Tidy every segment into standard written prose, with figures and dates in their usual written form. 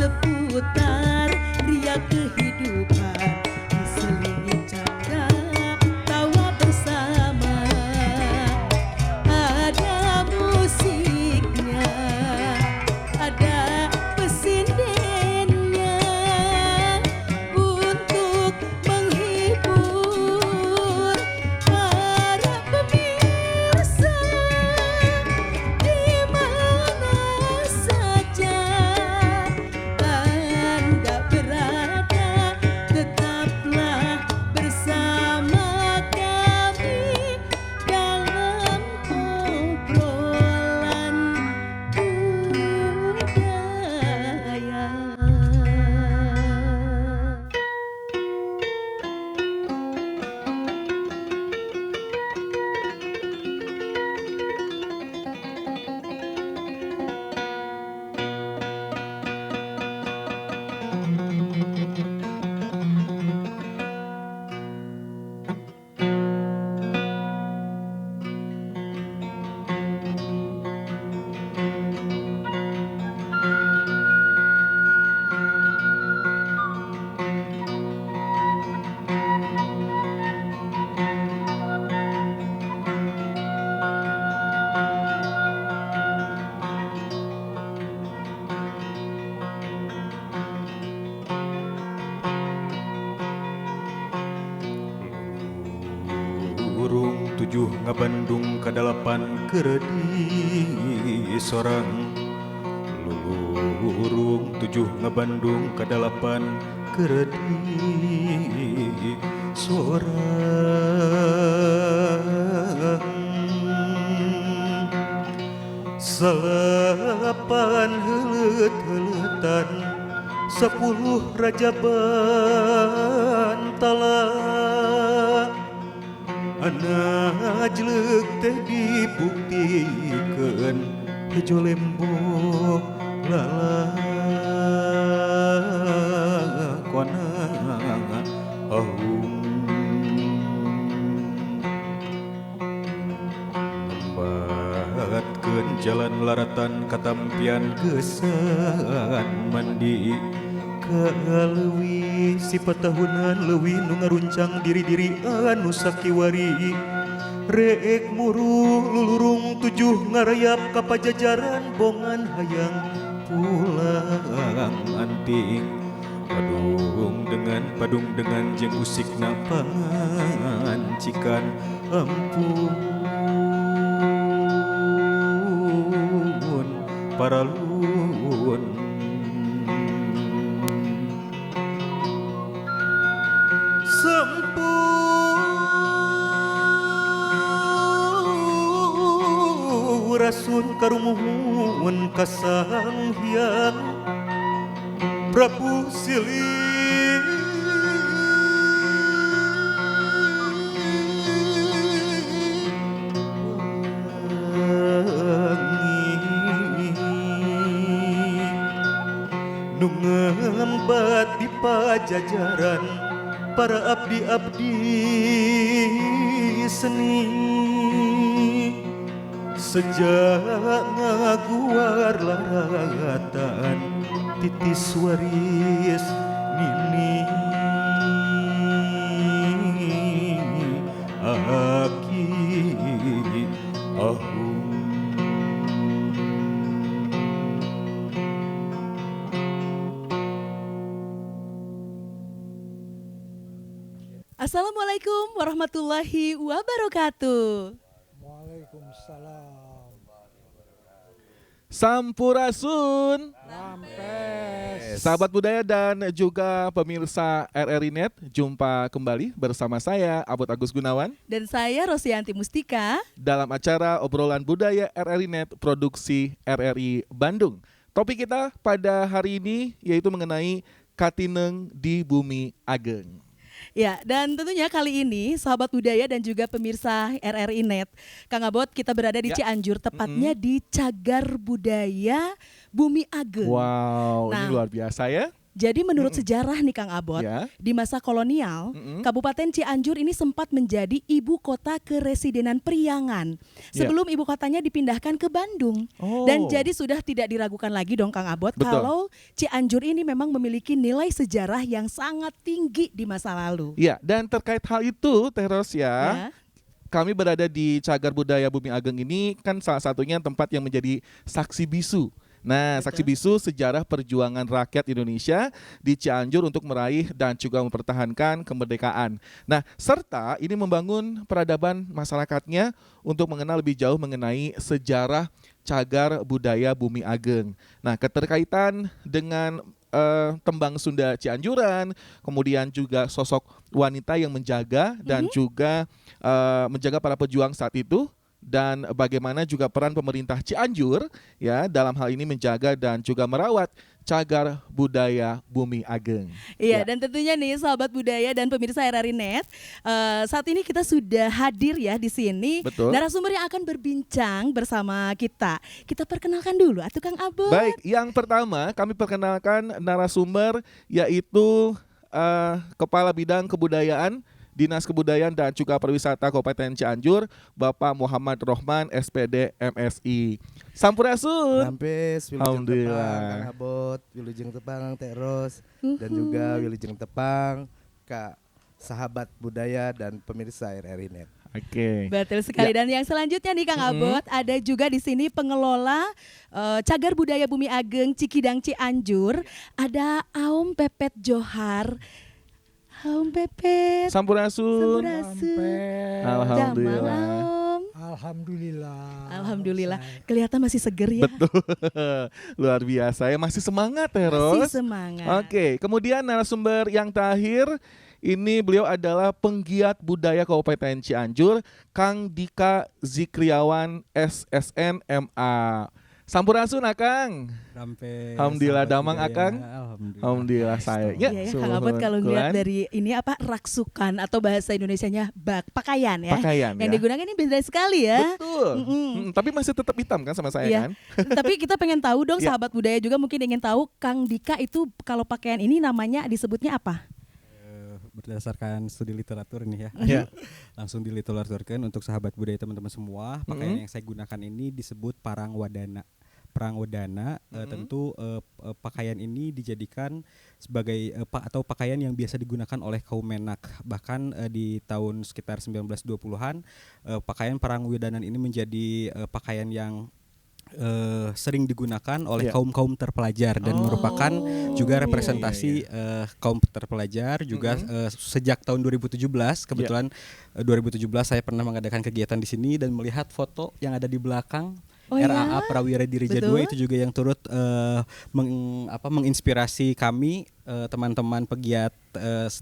seputar ria kehidupan diselingi canda tawa bersama. Ada musiknya, ada pesindennya untuk menghibur para pemirsa di mana saja Anda berada. Tetaplah bersama kami dalam obrolan budaya. Urung tujuh ngabandung kadalapan keredi sorang. Lurung tujuh ngabandung kadalapan keredi sorang. Salapan heuleut-heuletan 10 raja bantalan. Anak jelek teh dibuktikan hejo lembo lalakona ahung. Membatkeun jalan laratan katampian geusan mandi kaleuwi sifat tahunan leuwih nu ngaruncang diri-diri anu sakiwari. Reek muruh lulurung tujuh ngarayap ka pajajaran bongan hayang pulang anting. Padung dengan jeung usikna pancikan ampun paralun. Rasun karumuhun kasang hyang Prabu Silih nu ngembat di pajajaran para abdi-abdi seni. Sejak ngaguar laratan titis waris nini aki ahung. Assalamualaikum warahmatullahi wabarakatuh. Waalaikumsalam. Sampurasun, Rampes. sahabat budaya dan juga pemirsa RRI Net, jumpa kembali bersama saya Abot Agus Gunawan Dan saya Rosianti Mustika. dalam acara obrolan budaya RRI Net produksi RRI Bandung. Topik kita pada hari ini yaitu mengenai Katineng di Bumi Ageng. Ya, dan tentunya kali ini sahabat budaya dan juga pemirsa RRI Net, Kang Abot, kita berada di Ya. Cianjur, tepatnya di Cagar Budaya Bumi Ageng. Wow, ini Nah, luar biasa ya. Jadi menurut sejarah nih Kang Abot, Ya. di masa kolonial, Kabupaten Cianjur ini sempat menjadi ibu kota keresidenan Priangan. Ya. Sebelum ibu kotanya dipindahkan ke Bandung. Oh. Dan jadi sudah tidak diragukan lagi dong Kang Abot, Betul. kalau Cianjur ini memang memiliki nilai sejarah yang sangat tinggi di masa lalu. Ya, dan terkait hal itu, Teros Ya. kami berada di Cagar Budaya Bumi Ageng ini kan salah satunya tempat yang menjadi saksi bisu. Nah, saksi bisu sejarah perjuangan rakyat Indonesia di Cianjur untuk meraih dan juga mempertahankan kemerdekaan. Nah, serta ini membangun peradaban masyarakatnya untuk mengenal lebih jauh mengenai sejarah Cagar Budaya Bumi Ageng. Nah, keterkaitan dengan tembang Sunda Cianjuran, kemudian juga sosok wanita yang menjaga dan juga menjaga para pejuang saat itu, dan bagaimana juga peran pemerintah Cianjur ya dalam hal ini menjaga dan juga merawat Cagar Budaya Bumi Ageng. Iya, Ya. dan tentunya nih sahabat budaya dan pemirsa RRI Net, saat ini kita sudah hadir ya di sini. Betul. Narasumber yang akan berbincang bersama kita. Kita perkenalkan dulu, atuh Kang Abot. Baik, yang pertama kami perkenalkan narasumber yaitu Kepala Bidang Kebudayaan Dinas Kebudayaan dan juga Pariwisata Kabupaten Cianjur, Bapak Muhammad Rohman, SPD MSI. Sampurasun. Sampes, Wilujeng Alhamdulillah. Tepang, Kang Abot, Wilujeng Tepang, Teros, dan juga Wilujeng Tepang, Kak sahabat budaya dan pemirsa RRI Net. Oke. Betul sekali. Dan yang selanjutnya nih Kang Abot, ada juga di sini pengelola Cagar Budaya Bumi Ageng Cikidang Cianjur, ada Aum Pepet Johar. Aum Pepet. Sampurasun. Sampurasun. Alhamdulillah. Damang, Aum. Alhamdulillah. Alhamdulillah. Saya- Kelihatan masih seger ya. Betul. Luar biasa ya, masih semangat ya, Masih Ros. semangat. Oke, kemudian narasumber yang terakhir ini beliau adalah penggiat budaya Kabupaten Cianjur, Kang Dika Zikriawan SSN MA. Sampurasun Akang. Sampai Alhamdulillah, sahabat damang, budaya. Akang. Alhamdulillah. saya. Iya ya, Kang Abot kalau ngeliat dari ini apa raksukan atau bahasa Indonesianya pakaian ya. Pakaian Yang ya. digunakan ini beda sekali ya. Betul. Tapi masih tetap hitam kan sama saya Iya. kan? Tapi kita pengen tahu dong Iya. sahabat budaya juga mungkin ingin tahu Kang Dika itu kalau pakaian ini namanya disebutnya apa? Berdasarkan studi literatur nih ya. Iya. Langsung diliteraturkan untuk sahabat budaya teman-teman semua. Pakaian yang saya gunakan ini disebut parang wadana. Perang Wedana tentu pakaian ini dijadikan sebagai atau pakaian yang biasa digunakan oleh kaum Menak. Bahkan di tahun sekitar 1920-an pakaian Perang Wedanan ini menjadi pakaian yang sering digunakan oleh kaum-kaum terpelajar dan merupakan juga representasi kaum terpelajar juga sejak tahun 2017 kebetulan 2017 saya pernah mengadakan kegiatan di sini dan melihat foto yang ada di belakang RAA Prawira Diri Betul. Jadwa itu juga yang turut menginspirasi kami teman-teman pegiat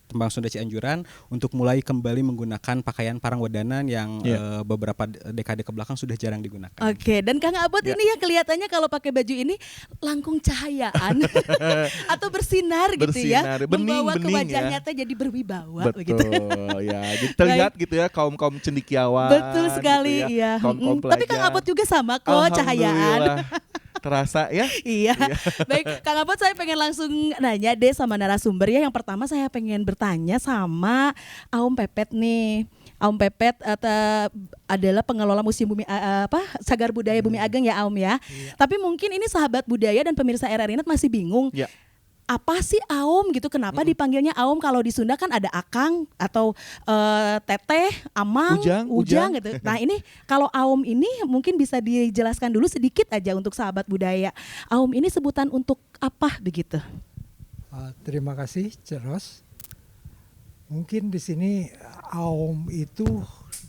Tembang Sunda Cianjuran untuk mulai kembali menggunakan pakaian parang wedanan yang beberapa dekade ke belakang sudah jarang digunakan. Oke, dan Kang Abot ini ya kelihatannya kalau pakai baju ini langkung cahayaan atau bersinar gitu ya, Bersinar, bening, membawa ke bening wajahnya ya. teh jadi berwibawa Betul begitu. ya. Jadi terlihat gitu ya kaum-kaum cendekiawan. Betul sekali, gitu iya. Kaum-kaum Tapi Kang pelajar. Abot juga sama kok cahayaan. Alhamdulillah. Terasa ya? Iya. Baik, Kang Abot saya pengen langsung nanya deh sama narasumber ya. Yang pertama saya pengen bertanya sama Aum Pepet nih. Aum Pepet adalah pengelola Museum Bumi Cagar Budaya Bumi Ageng ya Aum ya. Tapi mungkin ini sahabat budaya dan pemirsa RRI Net masih bingung. Ya. Apa sih Aum gitu? Kenapa dipanggilnya Aum? Kalau di Sunda kan ada Akang atau Teteh, Amang, Ujang. gitu. Nah ini kalau Aum ini mungkin bisa dijelaskan dulu sedikit aja untuk sahabat budaya. Aum ini sebutan untuk apa begitu? Terima kasih, Ceros. Mungkin di sini Aum itu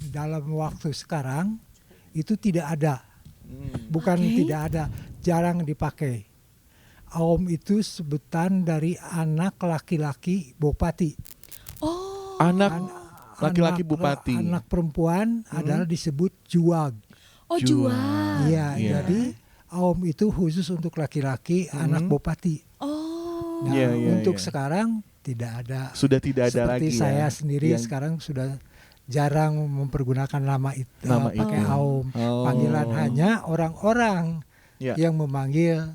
dalam waktu sekarang itu tidak ada, bukan Oke. tidak ada, jarang dipakai. Aum itu sebutan dari anak laki-laki bupati. Oh, Anak laki-laki bupati. Anak perempuan adalah disebut juag. jual. Iya, Iya. jadi Aum itu khusus untuk laki-laki anak bupati. Oh, Nah, Iya, iya, untuk iya. sekarang tidak ada. Sudah tidak ada Seperti lagi saya ya. sendiri Yang- sekarang sudah jarang mempergunakan nama itu, Nama pakai itu. Aum. Oh. Panggilan hanya orang-orang Ya. yang memanggil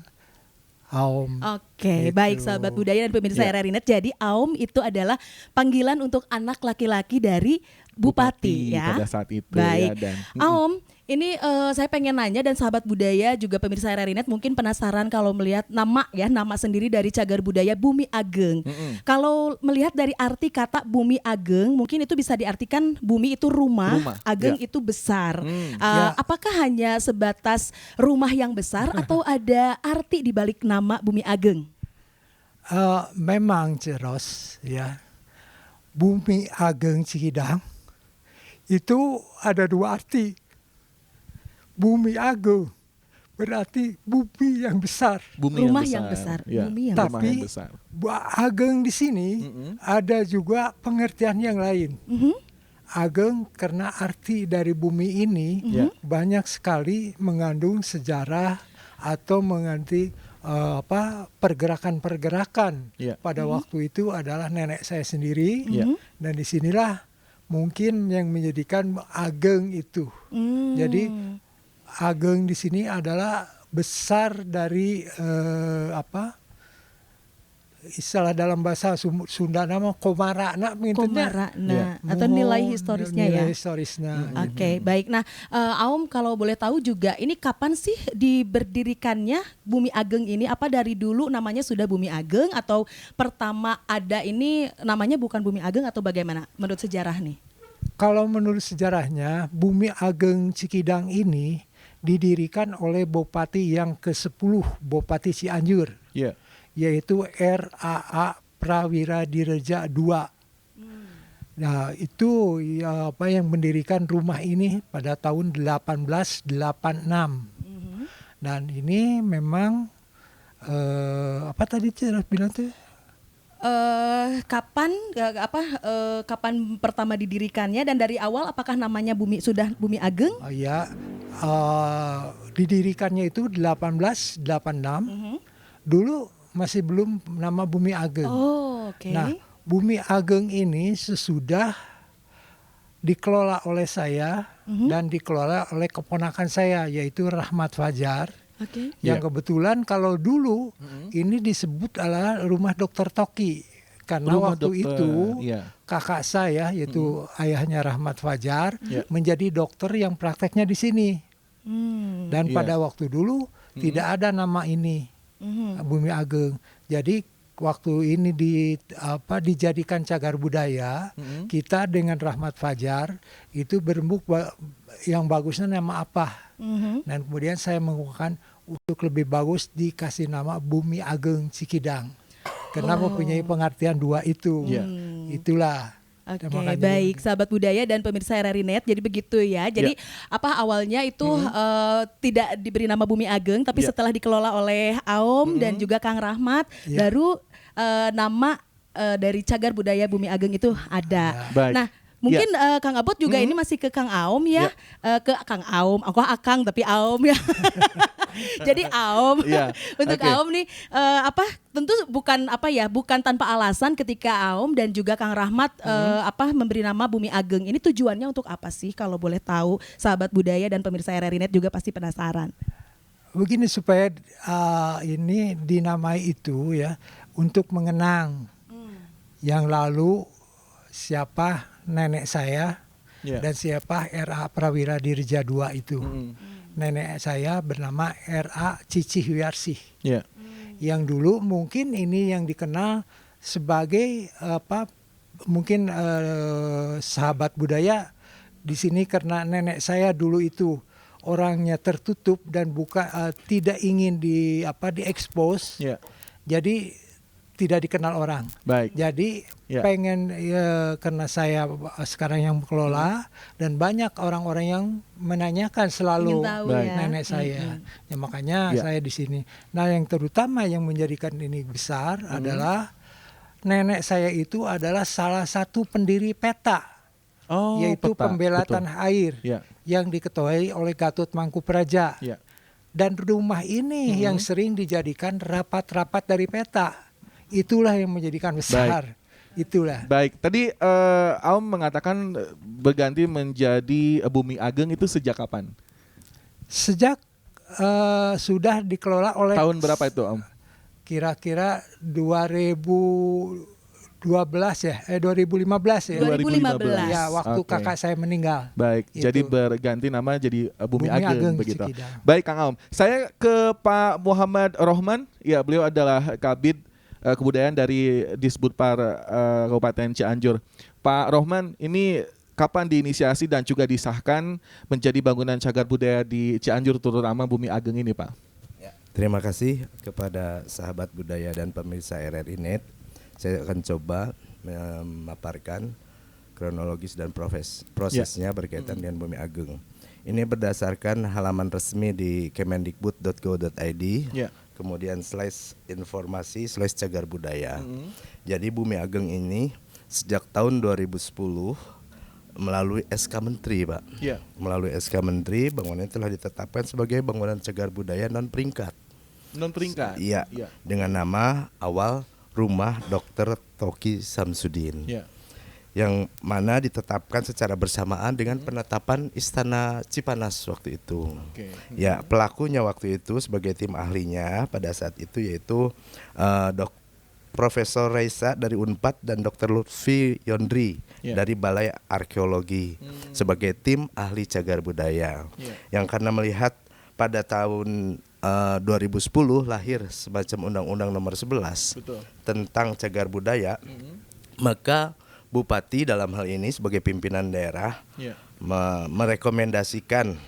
Aom. Oke, Gitu. baik sahabat budaya dan pemirsa Ya. RRI Net. Jadi Aom itu adalah panggilan untuk anak laki-laki dari Bupati ya. pada saat itu Baik. ya dan Aom, ini saya pengen nanya dan sahabat budaya juga pemirsa RRI Net mungkin penasaran kalau melihat nama sendiri dari cagar budaya Bumi Ageng. Kalau melihat dari arti kata Bumi Ageng, mungkin itu bisa diartikan bumi itu rumah, Ageng ya. itu besar. Ya. Apakah hanya sebatas rumah yang besar atau ada arti di balik nama Bumi Ageng? Memang Ceros ya, Bumi Ageng Cikidang itu ada dua arti. Bumi Ageng berarti bumi yang besar. Rumah yang besar, Ya, bumi yang rumah Tapi yang besar. Ageng di sini ada juga pengertian yang lain. Ageng karena arti dari bumi ini banyak sekali mengandung sejarah atau mengganti pergerakan-pergerakan. Ya. Pada waktu itu adalah nenek saya sendiri Ya. dan disinilah mungkin yang menjadikan Ageng itu. Jadi Ageng di sini adalah besar dari istilah dalam bahasa Sunda nama komarana Komarana atau nilai historisnya ya. Nilai historisnya. Oke, baik. Nah, Aom kalau boleh tahu juga ini kapan sih diberdirikannya Bumi Ageng ini? Apa dari dulu namanya sudah Bumi Ageng atau pertama ada ini namanya bukan Bumi Ageng atau bagaimana menurut sejarah nih? Kalau menurut sejarahnya, Bumi Ageng Cikidang ini didirikan oleh Bupati yang ke-10, Bupati Cianjur, Ya. yaitu RAA Prawira Direja II. Nah, itu yang mendirikan rumah ini pada tahun 1886. Dan ini memang apa tadi Cira bilang tuh? Kapan pertama didirikannya dan dari awal apakah namanya sudah Bumi Ageng? Didirikannya itu 1886. Dulu masih belum nama Bumi Ageng. Oh, oke. Nah, Bumi Ageng ini sesudah dikelola oleh saya dan dikelola oleh keponakan saya yaitu Rahmat Fajar. Oke. Yang kebetulan kalau dulu ini disebut adalah rumah Dokter Toki karena Rumah waktu dokter, itu iya. kakak saya yaitu ayahnya Rahmat Fajar Iya. menjadi dokter yang prakteknya di sini. Dan Iya. pada waktu dulu tidak ada nama ini Bumi Ageng. Jadi waktu ini dijadikan cagar budaya, kita dengan Rahmat Fajar itu berembuk yang bagusnya nama apa. Dan kemudian saya mengusulkan untuk lebih bagus dikasih nama Bumi Ageng Cikidang. Karena mempunyai pengertian dua itu. Iya. Itulah. Oke, Makanya baik sahabat budaya dan pemirsa RRI Net. Jadi begitu ya. Jadi awalnya itu tidak diberi nama Bumi Ageng, tapi setelah dikelola oleh Aom dan juga Kang Rahmat, baru nama dari cagar budaya Bumi Ageng itu ada. Baik. Nah, mungkin Kang Abot juga ini masih ke Kang Aom ya. Ke Kang Aom, aku Akang tapi Aom ya. Jadi Aom, Iya, untuk oke. Aom nih tentu bukan tanpa alasan ketika Aom dan juga Kang Rahmat memberi nama Bumi Ageng ini tujuannya untuk apa sih kalau boleh tahu sahabat budaya dan pemirsa RRI Net juga pasti penasaran. Begini supaya ini dinamai itu ya untuk mengenang yang lalu siapa nenek saya dan siapa RA Prawira Dirja II itu. Nenek saya bernama RA Cici Wiarsih. Ya. Yang dulu mungkin ini yang dikenal sebagai mungkin sahabat budaya di sini karena nenek saya dulu itu orangnya tertutup dan tidak ingin diekspos. Ya. Jadi tidak dikenal orang. Baik. Jadi Ya. pengen karena saya sekarang yang mengelola dan banyak orang-orang yang menanyakan selalu Ingin tahu Baik. ya. nenek saya. Ya makanya Ya. saya di sini. Nah, yang terutama yang menjadikan ini besar adalah nenek saya itu adalah salah satu pendiri PETA, Oh, yaitu peta. Pembela Betul. Tanah Air Ya. yang diketuai oleh Gatot Mangkupraja. Ya. Dan rumah ini yang sering dijadikan rapat-rapat dari PETA. Itulah yang menjadikan besar. Itulah. Baik, tadi Aom mengatakan berganti menjadi Bumi Ageng itu sejak kapan? Sejak sudah dikelola oleh Tahun berapa itu, Om? kira-kira 2012 ya, 2015 ya. 2015. Ya, waktu Oke. kakak saya meninggal. Baik, Itu. jadi berganti nama jadi Bumi Bumi Ageng Ageng begitu. Cikidang. Baik Kang Aom, saya ke Pak Muhammad Rohman. Ya, beliau adalah Kabid Kebudayaan dari Disbudpar Kabupaten Cianjur. Pak Rohman, ini kapan diinisiasi dan juga disahkan menjadi bangunan cagar budaya di Cianjur, terutama Bumi Ageng ini, Pak? Terima kasih kepada sahabat budaya dan pemirsa RRI Net. Saya akan coba memaparkan kronologis dan prosesnya berkaitan dengan Bumi Ageng. Ini berdasarkan halaman resmi di kemendikbud.go.id. Ya. Kemudian slash informasi slash cagar budaya. Jadi Bumi Ageng ini sejak tahun 2010 melalui SK Menteri, Pak. Ya. Melalui SK Menteri, bangunan telah ditetapkan sebagai bangunan cagar budaya non peringkat. Non peringkat. Iya. Ya. Dengan nama awal Rumah Dr. Toki Samsudin. Ya. Yang mana ditetapkan secara bersamaan dengan penetapan Istana Cipanas waktu itu. Oke. Ya, pelakunya waktu itu sebagai tim ahlinya pada saat itu yaitu Profesor Reisa dari Unpad dan Dr. Lutfi Yondri dari Balai Arkeologi sebagai tim ahli cagar budaya. Yang karena melihat pada tahun 2010 lahir semacam Undang-Undang Nomor 11 Betul. tentang cagar budaya, maka Bupati dalam hal ini sebagai pimpinan daerah merekomendasikan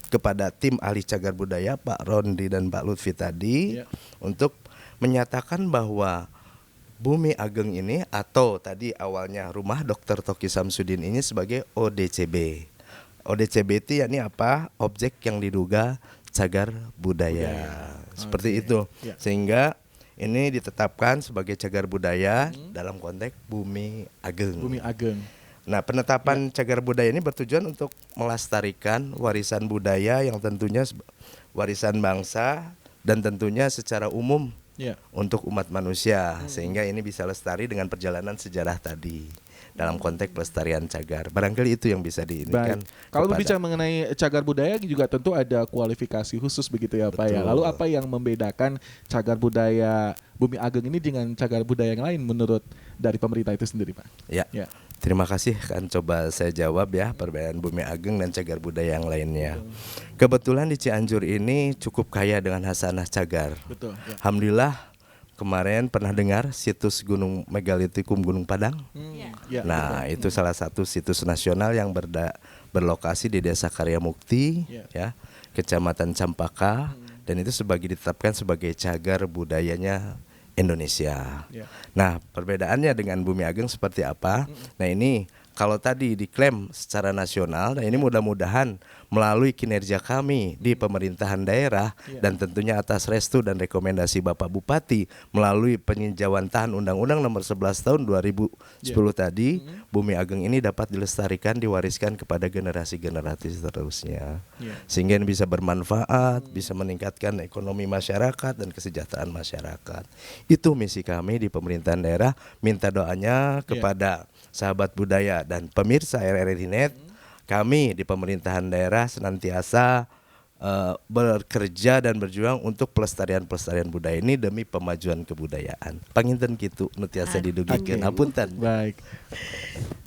kepada tim ahli cagar budaya Pak Rondi dan Pak Lutfi tadi untuk menyatakan bahwa Bumi Ageng ini atau tadi awalnya Rumah Dr. Toki Samsudin ini sebagai ODCB. ODCB itu yakni apa? Objek yang diduga cagar budaya. Seperti itu. Sehingga ini ditetapkan sebagai cagar budaya dalam konteks Bumi Ageng. Bumi Ageng. Nah, penetapan cagar budaya ini bertujuan untuk melestarikan warisan budaya yang tentunya warisan bangsa dan tentunya secara umum untuk umat manusia, sehingga ini bisa lestari dengan perjalanan sejarah tadi dalam konteks pelestarian cagar. Barangkali itu yang bisa diinginkan. Kalau berbicara mengenai cagar budaya juga tentu ada kualifikasi khusus begitu ya Pak ya. Lalu apa yang membedakan cagar budaya Bumi Ageng ini dengan cagar budaya yang lain menurut dari pemerintah itu sendiri, Pak? Ya. Terima kasih, kan coba saya jawab ya perbedaan Bumi Ageng dan cagar budaya yang lainnya. Kebetulan di Cianjur ini cukup kaya dengan hasanah cagar. Betul. Alhamdulillah, kemarin pernah dengar situs Gunung Megalitikum Gunung Padang? Nah, itu salah satu situs nasional yang berlokasi di Desa Karya Mukti, ya, Kecamatan Campaka, dan itu ditetapkan sebagai cagar budayanya Indonesia. Nah, perbedaannya dengan Bumi Ageng seperti apa? Nah, ini kalau tadi diklaim secara nasional, nah ini mudah-mudahan melalui kinerja kami di pemerintahan daerah dan tentunya atas restu dan rekomendasi Bapak Bupati melalui peninjauan tahan Undang-Undang Nomor 11 tahun 2010 tadi, Bumi Ageng ini dapat dilestarikan, diwariskan kepada generasi-generasi seterusnya. Sehingga ini bisa bermanfaat, bisa meningkatkan ekonomi masyarakat dan kesejahteraan masyarakat. Itu misi kami di pemerintahan daerah. Minta doanya kepada sahabat budaya dan pemirsa RRI Net, kami di pemerintahan daerah senantiasa bekerja dan berjuang untuk pelestarian budaya ini demi pemajuan kebudayaan. Panginten kitu nu tiasa didugikeun. Hapunten.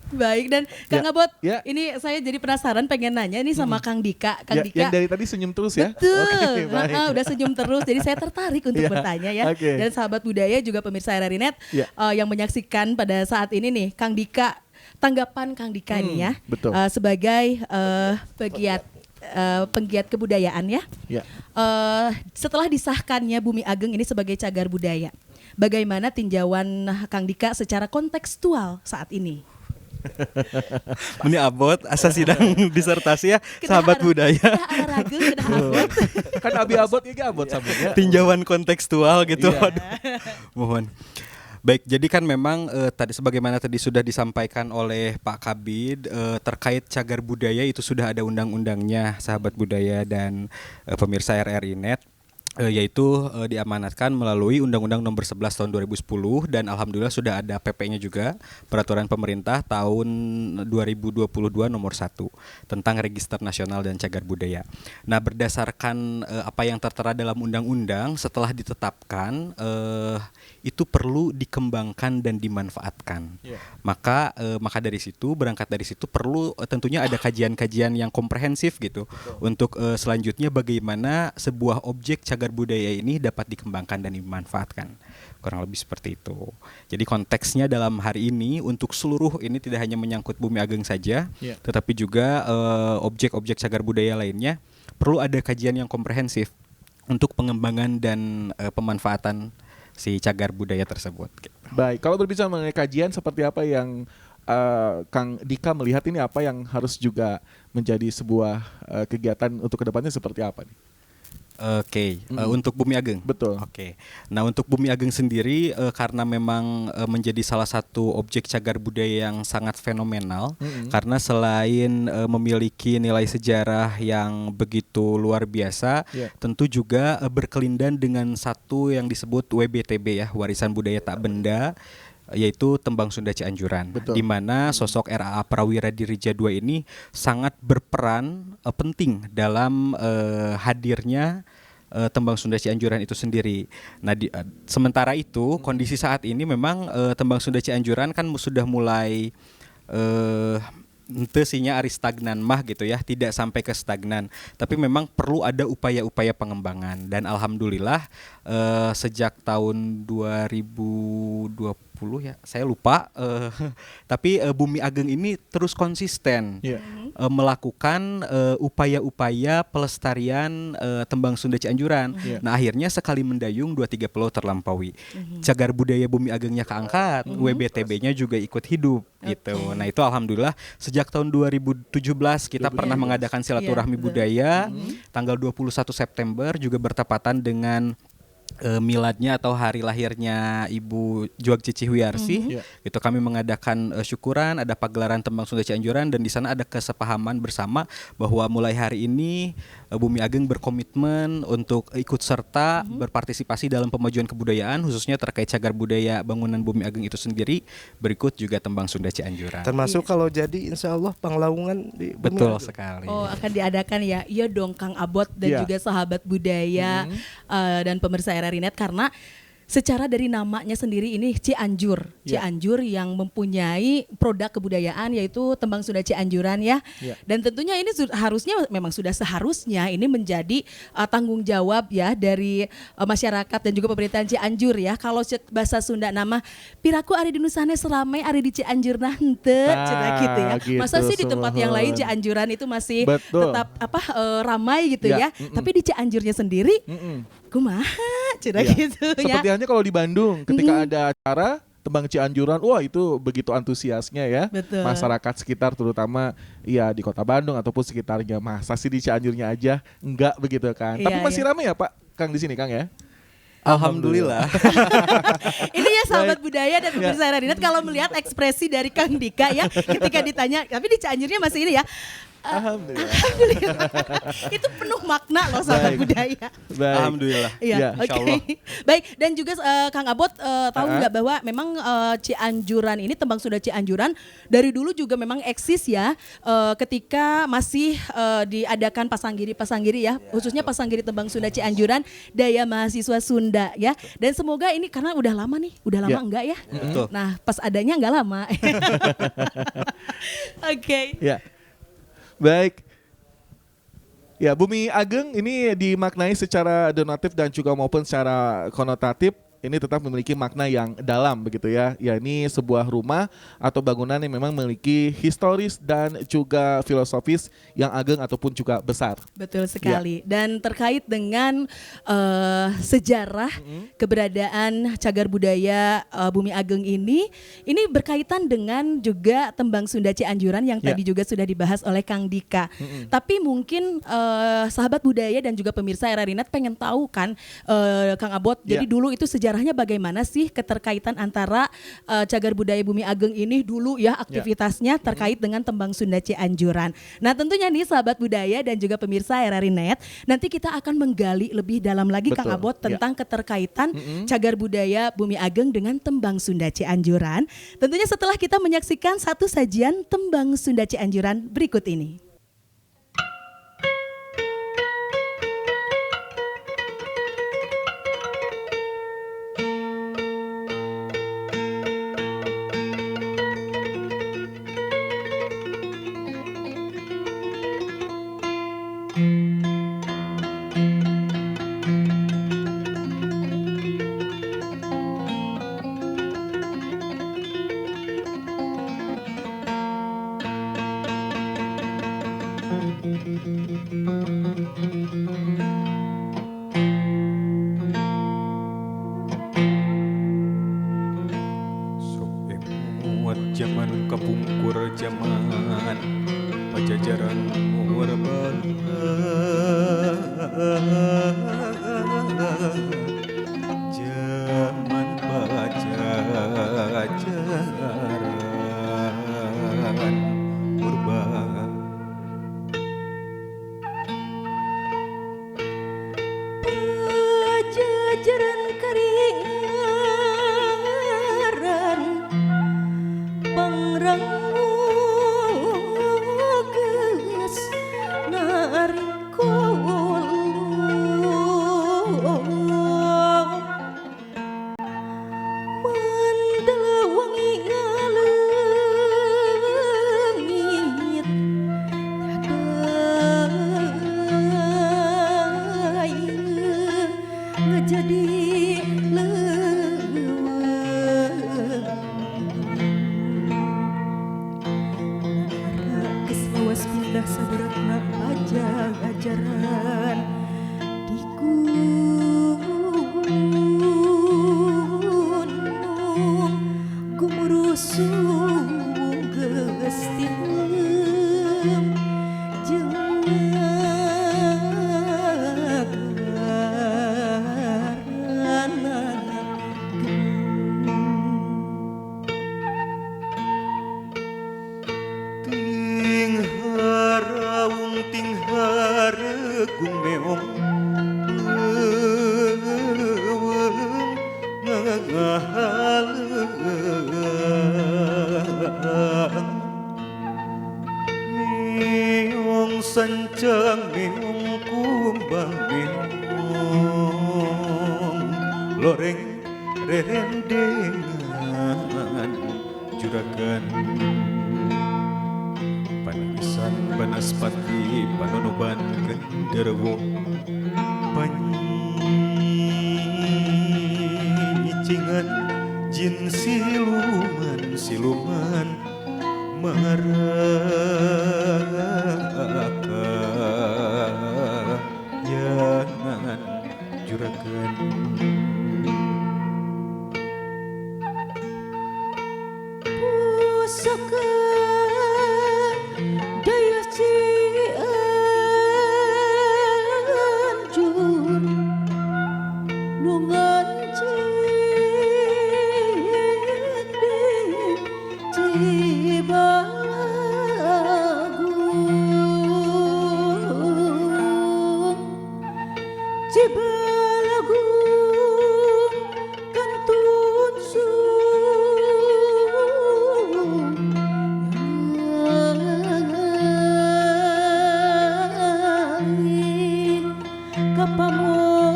Baik, dan Kang Abot, ini saya jadi penasaran pengen nanya nih sama Kang Dika. Kang Dika yang dari tadi senyum terus ya? Betul, udah senyum terus. Jadi saya tertarik untuk bertanya ya. Dan sahabat budaya juga pemirsa RRI Net yang menyaksikan pada saat ini nih, Kang Dika, tanggapan Kang Dika nih ya, sebagai penggiat kebudayaan ya. Setelah disahkannya Bumi Ageng ini sebagai cagar budaya, bagaimana tinjauan Kang Dika secara kontekstual saat ini? Ini Abot asa sidang disertasi ya, sahabat budaya. Kan Abi Abot ya Abot samanya. Tinjauan kontekstual gitu. Mohon. Baik, jadi kan memang tadi sebagaimana tadi sudah disampaikan oleh Pak Kabid terkait cagar budaya itu sudah ada undang-undangnya, sahabat budaya dan pemirsa RRI Net. yaitu diamanatkan melalui Undang-Undang Nomor 11 Tahun 2010 dan alhamdulillah sudah ada PP-nya juga, Peraturan Pemerintah Tahun 2022 Nomor 1 tentang Register Nasional dan Cagar Budaya. Nah, berdasarkan apa yang tertera dalam undang-undang, setelah ditetapkan itu perlu dikembangkan dan dimanfaatkan. Maka berangkat dari situ perlu tentunya ada kajian-kajian yang komprehensif gitu untuk selanjutnya bagaimana sebuah objek cagar budaya ini dapat dikembangkan dan dimanfaatkan. Kurang lebih seperti itu. Jadi konteksnya dalam hari ini untuk seluruh ini tidak hanya menyangkut Bumi Ageng saja, tetapi juga objek-objek cagar budaya lainnya perlu ada kajian yang komprehensif untuk pengembangan dan pemanfaatan si cagar budaya tersebut. Baik, kalau berbicara mengenai kajian seperti apa yang Kang Dika melihat ini, apa yang harus juga menjadi sebuah kegiatan untuk kedepannya seperti apa nih? Untuk Bumi Ageng. Betul. Nah, untuk Bumi Ageng sendiri karena memang menjadi salah satu objek cagar budaya yang sangat fenomenal, karena selain memiliki nilai sejarah yang begitu luar biasa, tentu juga berkelindan dengan satu yang disebut WBTB ya, Warisan Budaya Tak Benda, yaitu Tembang Sunda Cianjuran, di mana sosok RAA Prawira Dirija II ini sangat berperan penting dalam hadirnya Tembang Sunda Cianjuran itu sendiri. Nah, sementara itu kondisi saat ini memang Tembang Sunda Cianjuran kan sudah mulai sinya ari stagnan mah gitu ya, tidak sampai ke stagnan, tapi memang perlu ada upaya-upaya pengembangan dan alhamdulillah sejak tahun 2020 ya, saya lupa, tapi Bumi Ageng ini terus konsisten melakukan upaya-upaya pelestarian Tembang Sunda Cianjuran. Nah, akhirnya sekali mendayung 2-3 pulau terlampaui. Cagar budaya Bumi Agengnya keangkat, WBTB-nya juga ikut hidup gitu. Nah, itu alhamdulillah sejak tahun 2017 kita pernah mengadakan silaturahmi budaya tanggal 21 September juga bertepatan dengan miladnya atau hari lahirnya Ibu Juag Cici Wiarsi. Itu kami mengadakan syukuran, ada pagelaran Tembang Sunda Cianjuran dan di sana ada kesepahaman bersama bahwa mulai hari ini Bumi Ageng berkomitmen untuk ikut serta berpartisipasi dalam pemajuan kebudayaan khususnya terkait cagar budaya bangunan Bumi Ageng itu sendiri, berikut juga Tembang Sunda Cianjuran. Termasuk kalau jadi insya Allah Panglaungan di Bumi Betul Ageng. sekali. Oh, akan diadakan ya. Iya dong Kang Abot dan juga sahabat budaya dan pemirsa RRI Net, karena secara dari namanya sendiri ini Cianjur, Cianjur yang mempunyai produk kebudayaan yaitu Tembang Sunda Cianjuran ya. Dan tentunya ini harusnya memang sudah seharusnya ini menjadi tanggung jawab ya dari masyarakat dan juga pemerintahan Cianjur ya. Kalau bahasa Sunda nama piraku ari di Nusane seramai ari di Cianjur nah henteu cenah gitu ya. Masa sih di tempat yang lain Cianjuran itu masih tetap ramai gitu ya. Tapi di Cianjurnya sendiri kumaha cenah gitu ya. Seperti halnya kalau di Bandung ketika ada acara Tembang Cianjuran, wah itu begitu antusiasnya ya. Betul. Masyarakat sekitar terutama ya di Kota Bandung ataupun sekitarnya. Masa sih di Cianjurnya aja enggak begitu kan. Tapi masih ramai ya Pak Kang di sini Kang ya. Alhamdulillah. Ini ya sahabat budaya dan pemirsa RRI Net, kalau melihat ekspresi dari Kang Dika ya ketika ditanya, tapi di Cianjurnya masih ini ya. Alhamdulillah. Itu penuh makna loh sahabat budaya. Alhamdulillah. Iya, oke. Baik, dan juga Kang Abot tahu nggak bahwa memang Cianjuran ini Tembang Sunda Cianjuran dari dulu juga memang eksis ya, ketika masih diadakan pasanggiri ya, khususnya pasanggiri Tembang Sunda Cianjuran Daya Mahasiswa Sunda ya. Dan semoga ini karena udah lama enggak ya? Betul. Nah, pas adanya enggak lama. Oke. Ya. Baik. Ya, Bumi Ageng ini dimaknai secara donatif dan juga maupun secara konotatif. Ini tetap memiliki makna yang dalam begitu ya. Ya, ini sebuah rumah atau bangunan yang memang memiliki historis dan juga filosofis yang ageng ataupun juga besar. Betul sekali. Dan terkait dengan sejarah keberadaan cagar budaya Bumi Ageng ini berkaitan dengan juga Tembang Sunda Cianjuran yang tadi juga sudah dibahas oleh Kang Dika. Tapi mungkin sahabat budaya dan juga pemirsa RRI Net pengen tahu kan Kang Abot. Jadi dulu itu sejarah sejarahnya bagaimana sih keterkaitan antara Cagar Budaya Bumi Ageng ini dulu ya aktivitasnya terkait dengan Tembang Sunda Cianjuran. Nah tentunya nih sahabat budaya dan juga pemirsa RRI Net, nanti kita akan menggali lebih dalam lagi Kang Abot tentang keterkaitan Cagar Budaya Bumi Ageng dengan Tembang Sunda Cianjuran. Tentunya setelah kita menyaksikan satu sajian Tembang Sunda Cianjuran berikut ini. Zaman kapungkur zaman pajajaran murbana, zaman pajajaran murbana. Pajajaran karingaran pangranguges narikolo mandala wangi ngalengit tadai ngejadi pindah saberatna pajajaran di gunung gumurusu gestiem jeung ngagarana Ting haregung meong ngahalang meong sancang meong kumbang meong loreng rerendengan juragan Panisan Banaspati Panonoban Genderewo Panyicingan Jin siluman maraka yangan juragan pusaka daya Cianjur nungan Cibalagung kantun pamoyanan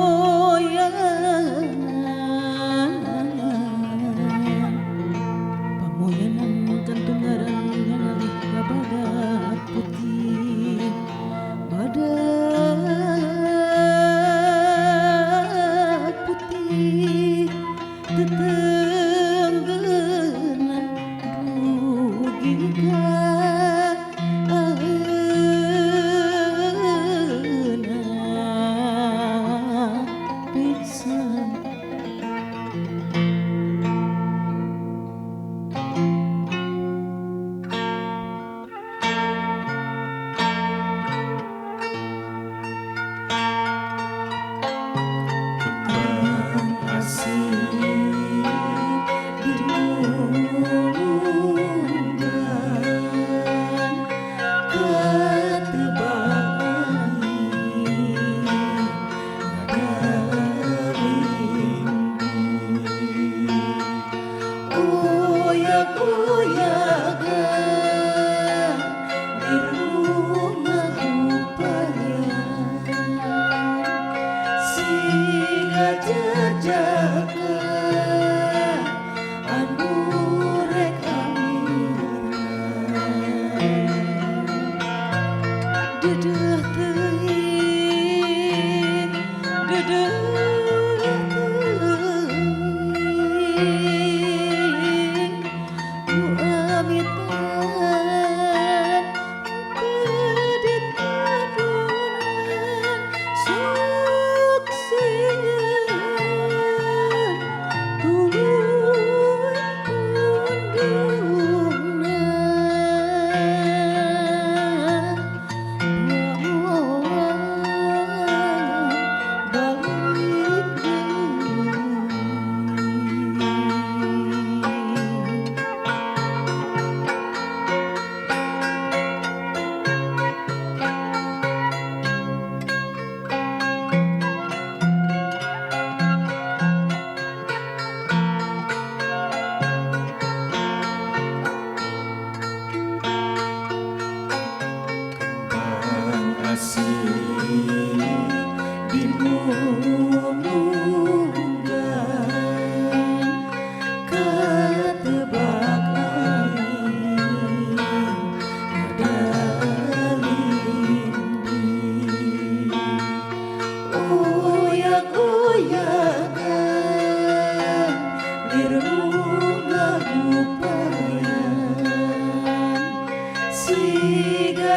kantungaran ngalih badat putih badat putih tetenggenan rugi aeuna pisan. Terima kasih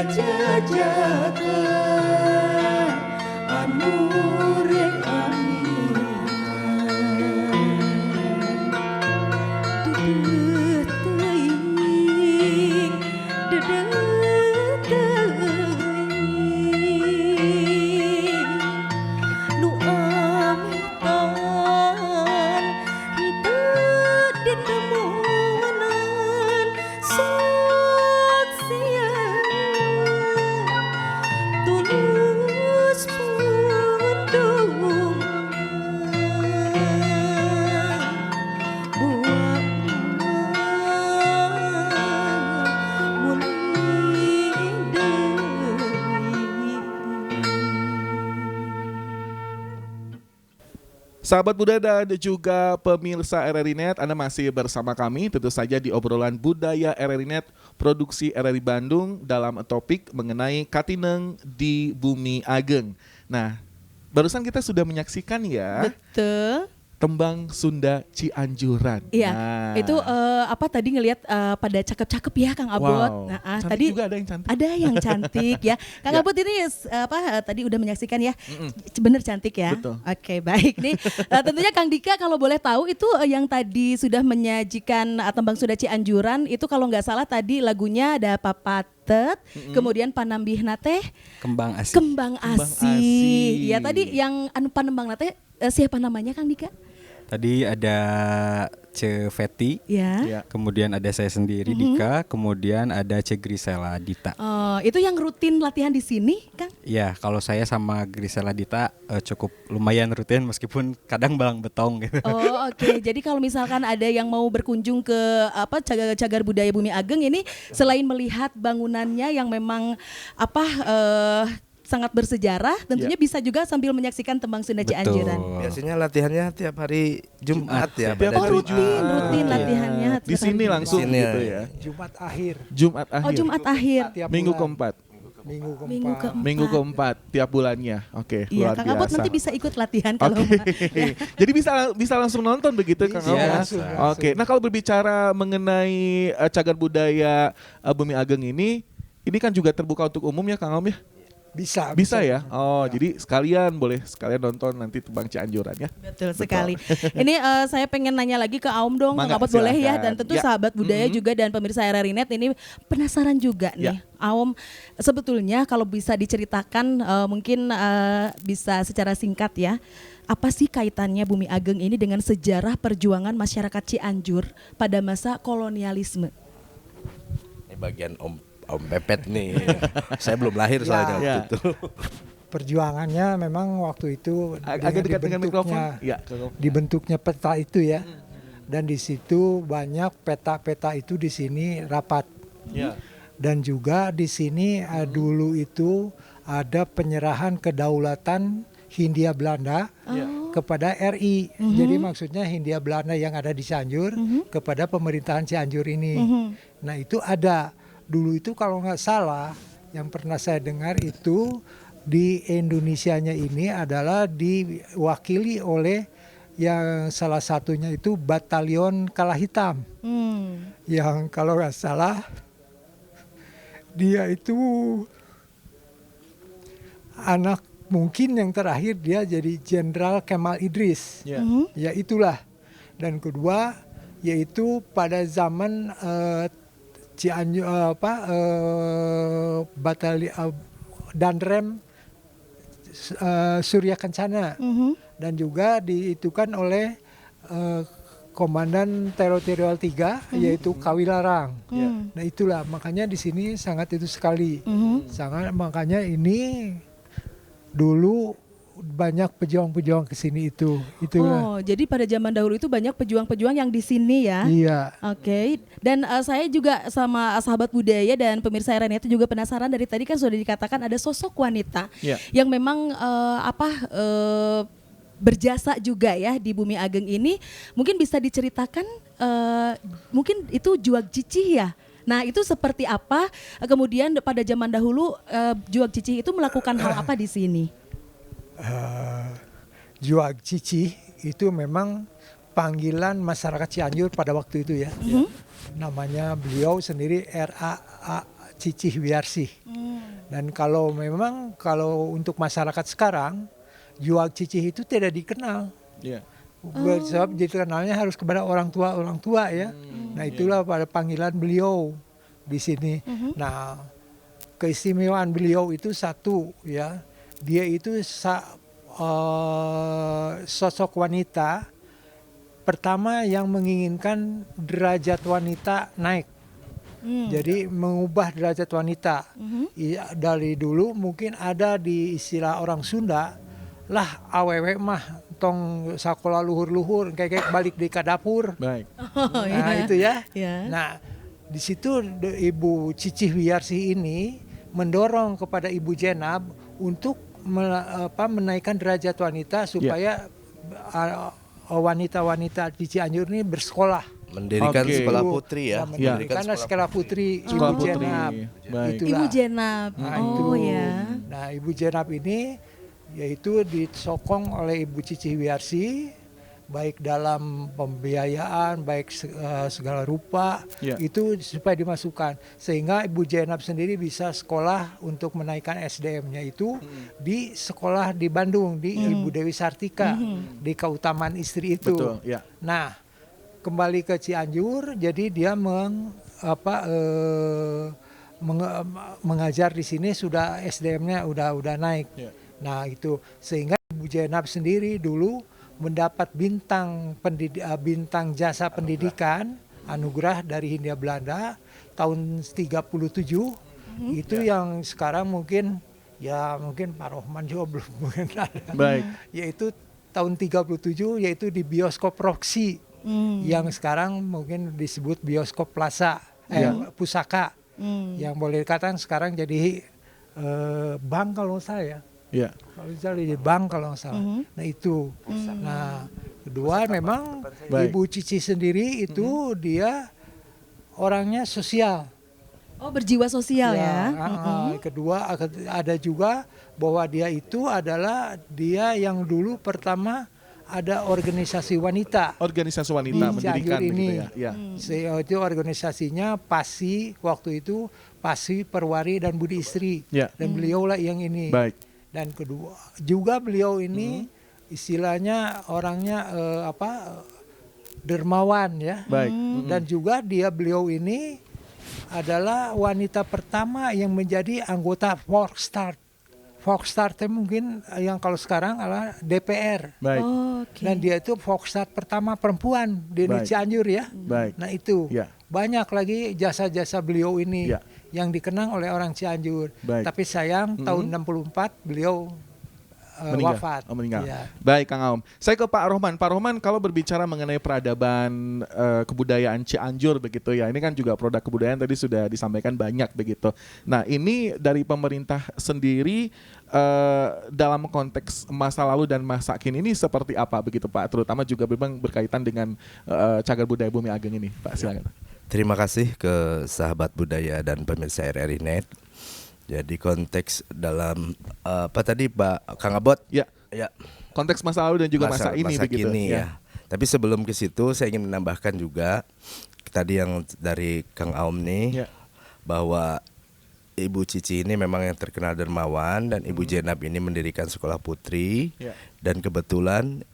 jajaka anu rek dedeuh teuing dedeuh teuing nu amitan hideup dinemunan sok sia tulus pendung buat muling deui. Sahabat Buddha dan juga pemirsa RRI Net, Anda masih bersama kami tentu saja di obrolan budaya RRI Net, produksi RRI Bandung dalam topik mengenai Katineng di Bumi Ageng. Nah, barusan kita sudah menyaksikan ya Betul. tembang Sunda Cianjuran. Iya, Nah, itu apa tadi ngelihat pada cakep-cakep ya Kang Abot. wow. Nah, Cantik tadi juga ada yang cantik. ada yang cantik ya. Kang Ya. Abot ini tadi udah menyaksikan ya. Bener cantik ya. Betul. Oke, baik nih. Tentunya Kang Dika kalau boleh tahu itu yang tadi sudah menyajikan tembang Sunda Cianjuran itu kalau nggak salah tadi lagunya ada Papatet, kemudian Panambihna teh Kembang asih. Kembang Asih. Asih. Ya tadi yang anu Panembang teh siapa namanya Kang Dika? Tadi ada Ce Feti, Ya. Ya. kemudian ada saya sendiri Dika, kemudian ada Ce Grisela Dita. Oh, itu yang rutin latihan di sini, Kang? Ya, kalau saya sama Grisela Dita cukup lumayan rutin meskipun kadang balang betong gitu. Oh, oke. Jadi kalau misalkan ada yang mau berkunjung ke Cagar Budaya Bumi Ageng ini selain melihat bangunannya yang memang sangat bersejarah, tentunya bisa juga sambil menyaksikan tembang Sunda Cianjuran. Biasanya latihannya tiap hari Jumat ya. Tiap pada hari Oh, rutin latihannya. Di sini langsung Di sini, gitu ya. ya. Jumat akhir. Jumat akhir. Oh, Jumat akhir. Tiap Minggu bulan. keempat. Minggu keempat. Minggu keempat. Minggu keempat tiap bulannya. Oke, Iya, luar Kang Abot biasa. nanti bisa ikut latihan kalau Oke. mau. Ya. Jadi bisa langsung nonton begitu Kang Bisa, Abot? langsung. Oke. Nah, kalau berbicara mengenai Cagar Budaya Bumi Ageng ini kan juga terbuka untuk umum ya Kang Om ya? Bisa ya? Oh, jadi sekalian nonton nanti tembang Cianjuran ya. Betul sekali. Ini saya pengen nanya lagi ke Aum dong, Kang Mangga, Abot boleh ya? silakan. Dan tentu Ya. sahabat budaya juga dan pemirsa RRI Net ini penasaran juga nih. Ya. Aum, sebetulnya kalau bisa diceritakan mungkin bisa secara singkat ya. Apa sih kaitannya Bumi Ageng ini dengan sejarah perjuangan masyarakat Cianjur pada masa kolonialisme? Ini bagian Om Pepet nih. Saya belum lahir soalnya waktu Ya. itu. Perjuangannya memang waktu itu Agak dekat dengan mikrofon. Ya. dibentuknya peta itu ya. Dan di situ banyak peta-peta itu di sini rapat. Ya. Dan juga di sini dulu itu ada penyerahan kedaulatan Hindia Belanda kepada RI. Jadi maksudnya Hindia Belanda yang ada di Cianjur kepada pemerintahan Cianjur ini. Nah itu ada dulu itu kalau nggak salah yang pernah saya dengar itu di Indonesianya ini adalah diwakili oleh yang salah satunya itu Batalion Kala Hitam yang kalau nggak salah dia itu anak mungkin yang terakhir dia jadi Jenderal Kemal Idris. Ya. Ya itulah. Dan kedua yaitu pada zaman Cianjur Danrem Surya Kencana dan juga diitukan oleh Komandan Teritorial 3 yaitu Kawilarang. Nah itulah makanya di sini sangat itu sekali. Sangat makanya ini dulu banyak pejuang-pejuang ke sini itu. Itulah. Oh, jadi pada zaman dahulu itu banyak pejuang-pejuang yang di sini ya. Iya. Oke, dan saya juga sama sahabat budaya dan pemirsa RNI itu juga penasaran dari tadi kan sudah dikatakan ada sosok wanita Ya. yang memang berjasa juga ya di Bumi Ageng ini. Mungkin bisa diceritakan, mungkin itu Juag Cicih ya. Nah itu seperti apa? Kemudian pada zaman dahulu Juag Cicih itu melakukan hal apa di sini? Juag Cicih itu memang panggilan masyarakat Cianjur pada waktu itu ya. Namanya beliau sendiri Cicih Wiarsih. Dan kalau untuk masyarakat sekarang, jual cicih itu tidak dikenal. Iya. Sebab dikenalnya harus kepada orang tua ya. Nah itulah pada panggilan beliau di sini. Nah keistimewaan beliau itu satu ya, dia itu sosok wanita pertama yang menginginkan derajat wanita naik. Jadi mengubah derajat wanita. Dari dulu mungkin ada di istilah orang Sunda, lah awewe mah tong sakola luhur-luhur kayak balik di dapur. Baik. Nah itu ya. Ya. Nah di situ Ibu Cicih Wiarsih ini mendorong kepada Ibu Jenab untuk menaikkan derajat wanita supaya wanita-wanita di Cianjur ini bersekolah. Mendirikan sekolah putri ya. Mendirikan sekolah putri Sekolah Ibu putri. Jenab. Baik. Itulah. Ibu Jenab. Nah, Oh itu. ya. Nah Ibu Jenab ini yaitu disokong oleh Ibu Cicih Wiarsih, baik dalam pembiayaan, baik segala rupa, itu supaya dimasukkan. Sehingga Ibu Jenab sendiri bisa sekolah untuk menaikkan SDM-nya itu di sekolah di Bandung, di Ibu Dewi Sartika, di Keutamaan Istri itu. Betul, ya. Nah, kembali ke Cianjur, jadi dia mengajar di sini sudah SDM-nya udah naik. Nah itu sehingga Ibu Jenab sendiri dulu mendapat bintang jasa pendidikan anugerah dari Hindia Belanda tahun 37. Itu yang sekarang mungkin Pak Rohman juga belum mungkin ada. Baik. Yaitu tahun 37 yaitu di bioskop Roxy. Yang sekarang mungkin disebut bioskop Plaza Pusaka, yang boleh dikatakan sekarang jadi bank kalau saya. Ya. Kalau jadi bank kalau nggak salah. Nah itu. Nah kedua memang Ibu Cici sendiri itu dia orangnya sosial. Oh berjiwa sosial ya. Kedua ada juga bahwa dia itu adalah dia yang dulu pertama ada organisasi wanita. Organisasi wanita di mendirikan Cianjur ini. Ya. Itu organisasinya PASI waktu itu, PASI Perwari dan Budi Istri. Dan beliaulah yang ini. Baik. Dan kedua juga beliau ini istilahnya orangnya dermawan ya. Baik. Dan juga beliau ini adalah wanita pertama yang menjadi anggota Volksstart. Volksstart mungkin yang kalau sekarang adalah DPR. Baik. Dan dia itu Volksstart pertama perempuan di Cianjur ya. Baik. Nah itu Ya. banyak lagi jasa-jasa beliau ini yang dikenang oleh orang Cianjur. Baik. Tapi sayang tahun 64 beliau wafat. Meninggal. Ya. Baik Kang Aom. Saya ke Pak Rohman. Pak Rohman kalau berbicara mengenai peradaban kebudayaan Cianjur begitu ya. Ini kan juga produk kebudayaan tadi sudah disampaikan banyak begitu. Nah ini dari pemerintah sendiri dalam konteks masa lalu dan masa kini ini seperti apa begitu Pak? Terutama juga memang berkaitan dengan Cagar Budaya Bumi Ageng ini Pak, silakan. Terima kasih ke sahabat budaya dan pemirsa RRI Net. Jadi konteks dalam apa tadi Pak Kang Abot? Ya. Ya. Konteks masa lalu dan juga masa ini begitu. Kini, ya. Tapi sebelum ke situ saya ingin menambahkan juga tadi yang dari Kang Aom nih bahwa Ibu Cici ini memang yang terkenal dermawan dan Ibu Jenab ini mendirikan sekolah putri dan kebetulan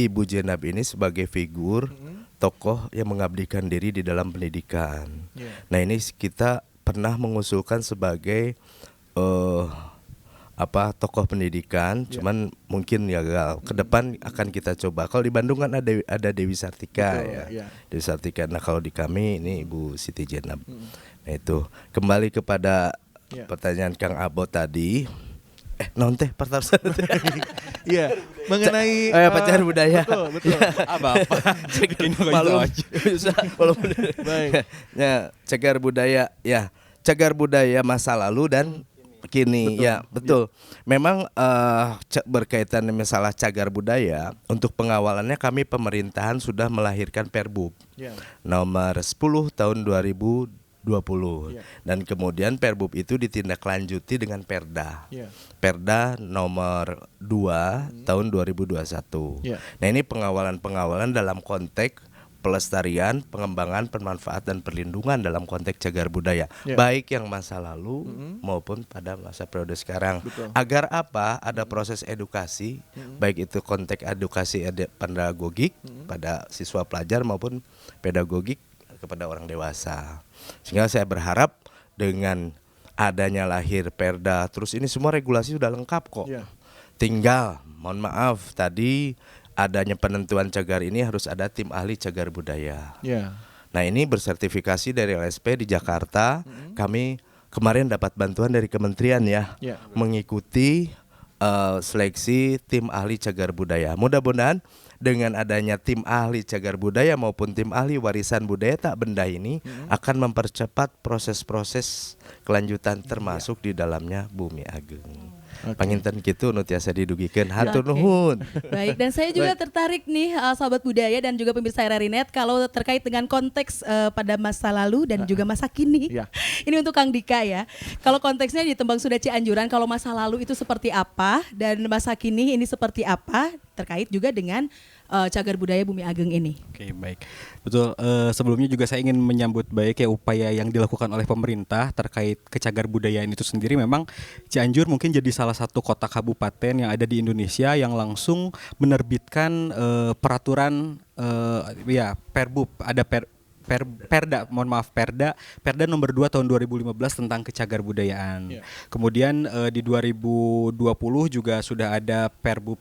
Ibu Jenab ini sebagai figur tokoh yang mengabdikan diri di dalam pendidikan. Nah ini kita pernah mengusulkan sebagai tokoh pendidikan, cuman mungkin ya ke depan akan kita coba. Kalau di Bandung kan ada Dewi Sartika. Betul, Dewi Sartika. Nah kalau di kami ini Ibu Siti Jenab. Nah itu kembali kepada pertanyaan Kang Abot tadi. Non teh pertanyaan. Iya, mengenai Cagar budaya. Betul. Apa-apa. Baik. Ya, cagar budaya ya. Cagar budaya masa lalu dan kini. Ya, betul. Memang berkaitan dengan masalah cagar budaya, untuk pengawalannya kami pemerintahan sudah melahirkan Perbub nomor 10 tahun 2020. Dan kemudian Perbub itu ditindaklanjuti dengan Perda. Perda nomor 2 tahun 2021. Nah, ini pengawalan dalam konteks pelestarian, pengembangan, pemanfaat dan perlindungan dalam konteks cagar budaya, baik yang masa lalu maupun pada masa periode sekarang. Agar apa? Ada proses edukasi, baik itu konteks edukasi pedagogik pada siswa pelajar maupun pedagogik kepada orang dewasa. Sehingga saya berharap dengan adanya lahir Perda, terus ini semua regulasi sudah lengkap kok. Tinggal, mohon maaf tadi adanya penentuan cagar ini harus ada tim ahli cagar budaya. Nah ini bersertifikasi dari LSP di Jakarta. Kami kemarin dapat bantuan dari kementerian mengikuti seleksi tim ahli cagar budaya. Mudah-mudahan dengan adanya tim ahli cagar budaya maupun tim ahli warisan budaya tak benda ini akan mempercepat proses-proses kelanjutan termasuk di dalamnya Bumi Ageng. Panginten kitu nu tiasa didugikeun. Hatur nuhun. Baik, dan saya juga tertarik nih sahabat budaya dan juga pemirsa RRI.net kalau terkait dengan konteks pada masa lalu dan juga masa kini. Ini untuk Kang Dika ya. Kalau konteksnya di Tembang Sunda Cianjuran, kalau masa lalu itu seperti apa dan masa kini ini seperti apa, terkait juga dengan cagar budaya Bumi Ageng ini. Oke, baik. Betul, sebelumnya juga saya ingin menyambut baik ya upaya yang dilakukan oleh pemerintah terkait kecagar budayaan itu sendiri. Memang Cianjur mungkin jadi salah satu kota kabupaten yang ada di Indonesia yang langsung menerbitkan peraturan Perbub, ada Perda nomor 2 tahun 2015 tentang kecagar budayaan. Kemudian di 2020 juga sudah ada Perbub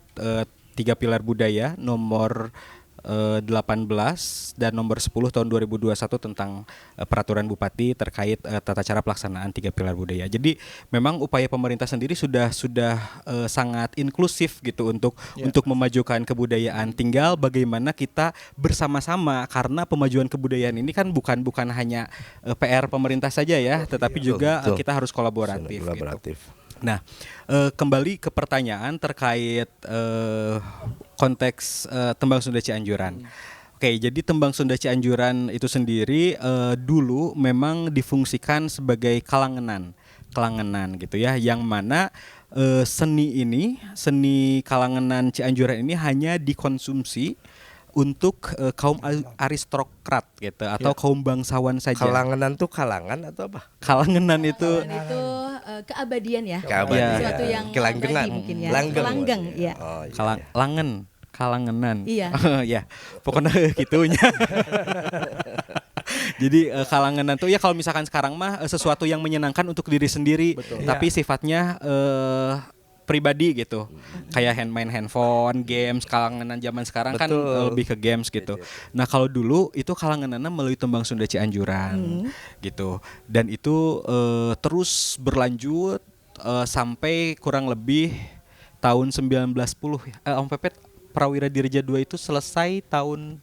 3 pilar budaya nomor 18 dan nomor 10 tahun 2021 tentang peraturan bupati terkait tata cara pelaksanaan 3 pilar budaya. Jadi memang upaya pemerintah sendiri sudah sangat inklusif gitu untuk memajukan kebudayaan. Tinggal bagaimana kita bersama-sama, karena pemajuan kebudayaan ini kan bukan hanya PR pemerintah saja ya, tetapi juga kita harus kolaboratif. Gitu. Nah, kembali ke pertanyaan terkait konteks Tembang Sunda Cianjuran. Oke, jadi Tembang Sunda Cianjuran itu sendiri dulu memang difungsikan sebagai kalangenan gitu ya, yang mana seni kalangenan Cianjuran ini hanya dikonsumsi untuk kaum aristokrat gitu atau kaum bangsawan saja. Kalangenan tuh kalangan atau apa? Kalangenan itu keabadian ya. Keabadian. Sesuatu yang kelanggengan. abadi mungkin ya. Langgeng. Langgeng, ya. Oh, iya. Kalangenan. Iya. Ya, pokoknya gitunya. Jadi kalangenan tuh ya kalau misalkan sekarang mah sesuatu yang menyenangkan untuk diri sendiri, tapi sifatnya pribadi gitu. Kayak main handphone, games, kalanganan zaman sekarang kan lebih ke games gitu. Nah, kalau dulu itu kalanganannya melalui Tembang Sunda Cianjuran gitu. Dan itu terus berlanjut sampai kurang lebih tahun 1910. Om Pepet Prawira Dirja 2 itu selesai tahun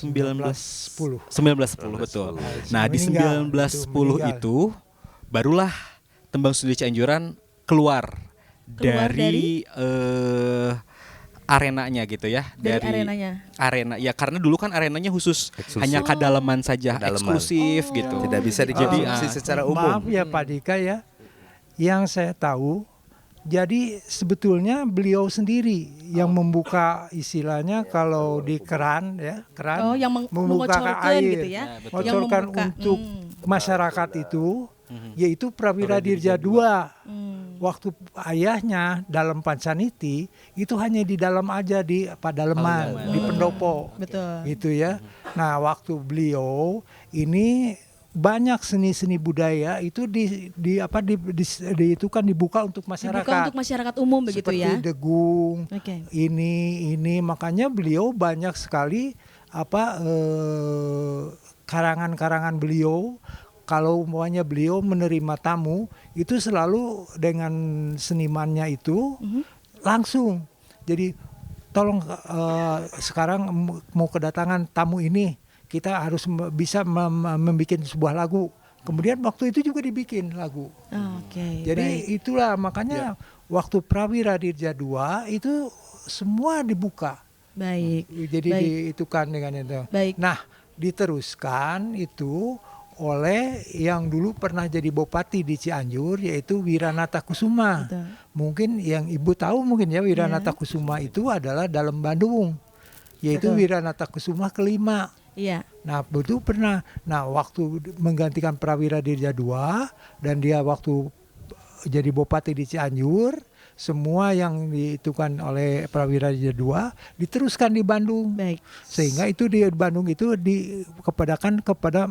1910 betul. Nah, di 1910 itu barulah Tembang Sunda Cianjuran keluar dari arenanya gitu ya, dari arena ya, karena dulu kan arenanya khusus hanya kedalaman saja, eksklusif gitu, tidak bisa dikonsumsi secara umum. Maaf ya Pak Dika ya, yang saya tahu, jadi sebetulnya beliau sendiri yang membuka istilahnya kalau di keran ya, yang membuka mengocorkan air, gitu ya, mengocorkan untuk masyarakat itu, yaitu Prawira Dirja 2. Waktu ayahnya dalam Pancaniti itu hanya di dalam aja di Padaleman, di Pendopo. Betul. Gitu ya. Nah, waktu beliau ini banyak seni-seni budaya itu itu kan dibuka untuk masyarakat. Dibuka untuk masyarakat umum begitu ya. Seperti degung. Ini makanya beliau banyak sekali karangan-karangan beliau. Kalau umpamanya beliau menerima tamu itu selalu dengan senimannya itu langsung. Jadi tolong sekarang mau kedatangan tamu ini, kita harus bisa membuat sebuah lagu. Kemudian waktu itu juga dibikin lagu. Jadi itulah makanya waktu Prawira Dirja 2 itu semua dibuka. Jadi diitukan dengan itu. Nah, diteruskan itu oleh yang dulu pernah jadi bupati di Cianjur, yaitu Wiranata Kusuma. Mungkin yang ibu tahu mungkin ya, Wiranata Kusuma itu adalah dalam Bandung, yaitu Wiranata Kusuma kelima. Iya. Nah, itu pernah. Nah, waktu menggantikan Prawira Dirja II dan dia waktu jadi bupati di Cianjur, semua yang diitukan oleh Prawira Dirja II diteruskan di Bandung. Baik. Sehingga itu di Bandung itu dikepadakan kepada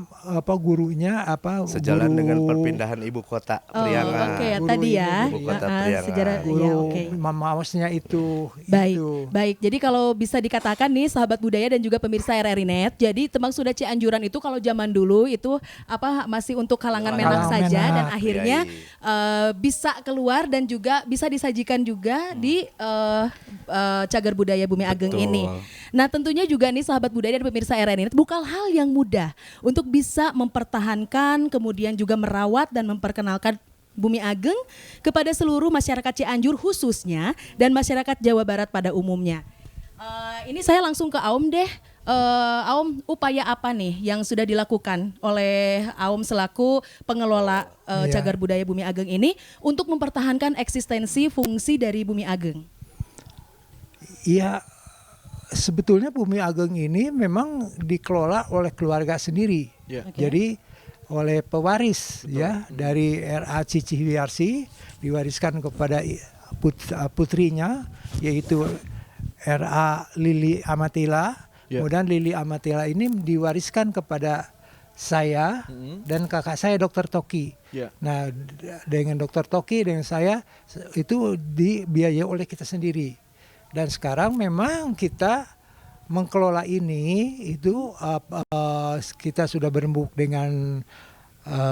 gurunya Sejalan guru, dengan perpindahan ibu kota Oh, Priangan. oke ya Guru tadi ini, ya. Ibu kota Priangan. Sejarah guru ya, oke. Mamaosnya itu. Baik, itu. baik. Jadi kalau bisa dikatakan nih sahabat budaya dan juga pemirsa RRI Net, jadi Tembang Sunda Cianjuran itu kalau zaman dulu itu masih untuk kalangan menak Kalangan saja menak. dan akhirnya Iya. bisa keluar dan juga bisa disajikan juga di Cagar Budaya Bumi Ageng Betul. ini. Nah, tentunya juga nih sahabat budaya dan pemirsa RRI Net bukan hal yang mudah untuk bisa mempertahankan kemudian juga merawat dan memperkenalkan Bumi Ageng kepada seluruh masyarakat Cianjur khususnya dan masyarakat Jawa Barat pada umumnya. Ini saya langsung ke Aum deh. Aum, upaya apa nih yang sudah dilakukan oleh Aum selaku pengelola Iya. Cagar Budaya Bumi Ageng ini untuk mempertahankan eksistensi fungsi dari Bumi Ageng? Iya, sebetulnya Bumi Ageng ini memang dikelola oleh keluarga sendiri. Ya. Oke. Jadi oleh pewaris ya dari RA Cici Wiarsi diwariskan kepada putrinya yaitu RA Lili Amatila. Ya. Kemudian Lili Amatila ini diwariskan kepada saya dan kakak saya Dr. Toki. Ya. Nah, dengan Dr. Toki dengan saya itu dibiayai oleh kita sendiri. Dan sekarang memang kita mengelola ini itu kita sudah berembuk dengan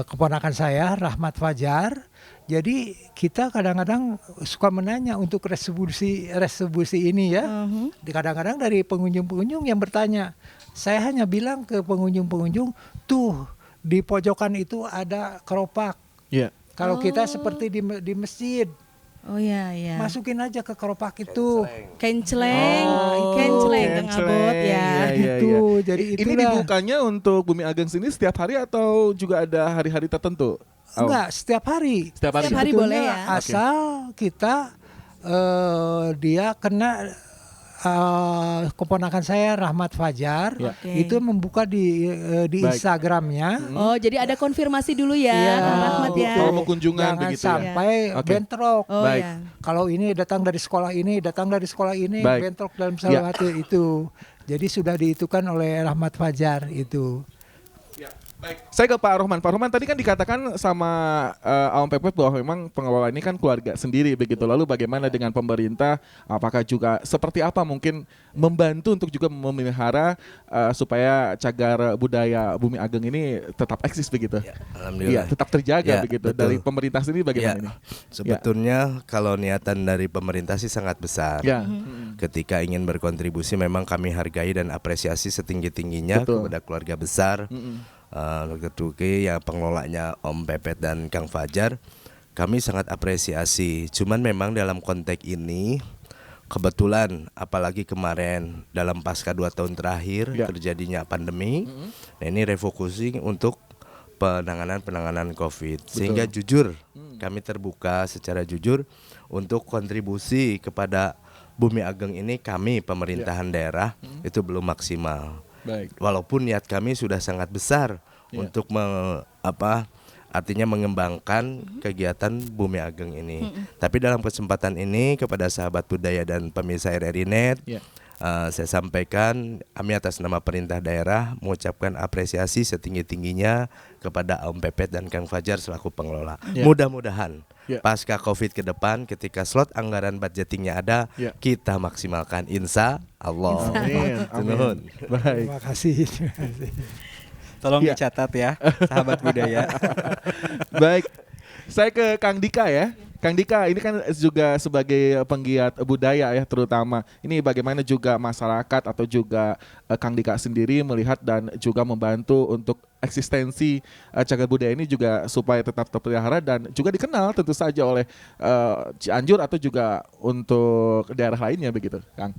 keponakan saya Rahmat Fajar. Jadi kita kadang-kadang suka menanya untuk retribusi ini ya. Kadang-kadang dari pengunjung-pengunjung yang bertanya, saya hanya bilang ke pengunjung-pengunjung, tuh di pojokan itu ada keropak. Ya. Kalau kita seperti di masjid, Oh iya, iya. masukin aja ke keropak itu. Kenceleng, Oh, kenceleng Kang Abot ya. Iya, iya, Gitu. iya. Jadi Ini itulah. dibukanya untuk Bumi Ageng sini setiap hari atau juga ada hari-hari tertentu? Aum? Enggak, setiap hari. Setiap hari. Setiap hari Sebetulnya boleh ya? Asal kita dia kena keponakan saya Rahmat Fajar Ya. Oke. itu membuka di Baik. Instagramnya. Oh, jadi ada konfirmasi dulu ya, Iya, Kang Rahmat ya. Kalau mau kunjungan Jangan begitu ya. sampai Oke. bentrok. Oh Baik. ya. Kalau ini datang dari sekolah ini, datang dari sekolah ini, Baik. bentrok dalam Ya. salah satu itu. Jadi sudah diitukan oleh Rahmat Fajar itu. Ya, baik. Saya ke Pak Rohman. Pak Rohman tadi kan dikatakan sama Aum Pepet bahwa memang pengelola ini kan keluarga sendiri begitu. Lalu bagaimana dengan pemerintah? Apakah juga seperti apa mungkin membantu untuk juga memelihara supaya cagar budaya Bumi Ageng ini tetap eksis begitu? Ya, Iya, alhamdulillah. tetap terjaga Ya, begitu. betul. Dari pemerintah sendiri bagaimana Ya, ini? sebetulnya kalau niatan dari pemerintah sih sangat besar. Ya. Ketika ingin berkontribusi memang kami hargai dan apresiasi setinggi-tingginya Betul. kepada keluarga besar Dr. Tuki yang pengelolanya Om Pepet dan Kang Fajar. Kami sangat apresiasi. Cuman memang dalam konteks ini kebetulan apalagi kemarin dalam pasca 2 tahun terakhir Ya. terjadinya pandemi. Nah, ini refocusing untuk penanganan COVID. Sehingga jujur kami terbuka secara jujur untuk kontribusi kepada Bumi Ageng ini kami pemerintahan daerah itu belum maksimal. Baik. Walaupun niat kami sudah sangat besar untuk artinya mengembangkan kegiatan Bumi Ageng ini. Tapi dalam kesempatan ini kepada sahabat budaya dan pemirsa RRI Net, Ya. saya sampaikan kami atas nama perintah daerah mengucapkan apresiasi setinggi-tingginya kepada Om Pepet dan Kang Fajar selaku pengelola. Ya. Mudah-mudahan Ya. pasca COVID ke depan ketika slot anggaran budgetingnya ada, Ya. kita maksimalkan insya Allah. Amin. Amin. Nuhun. Baik. Terima kasih. Terima kasih. Tolong Iya. dicatat ya, sahabat budaya. Baik, saya ke Kang Dika ya. Kang Dika ini kan juga sebagai penggiat budaya ya terutama. Ini bagaimana juga masyarakat atau juga Kang Dika sendiri melihat dan juga membantu untuk eksistensi cagar budaya ini juga supaya tetap terpelihara dan juga dikenal tentu saja oleh Cianjur atau juga untuk daerah lainnya begitu, Kang.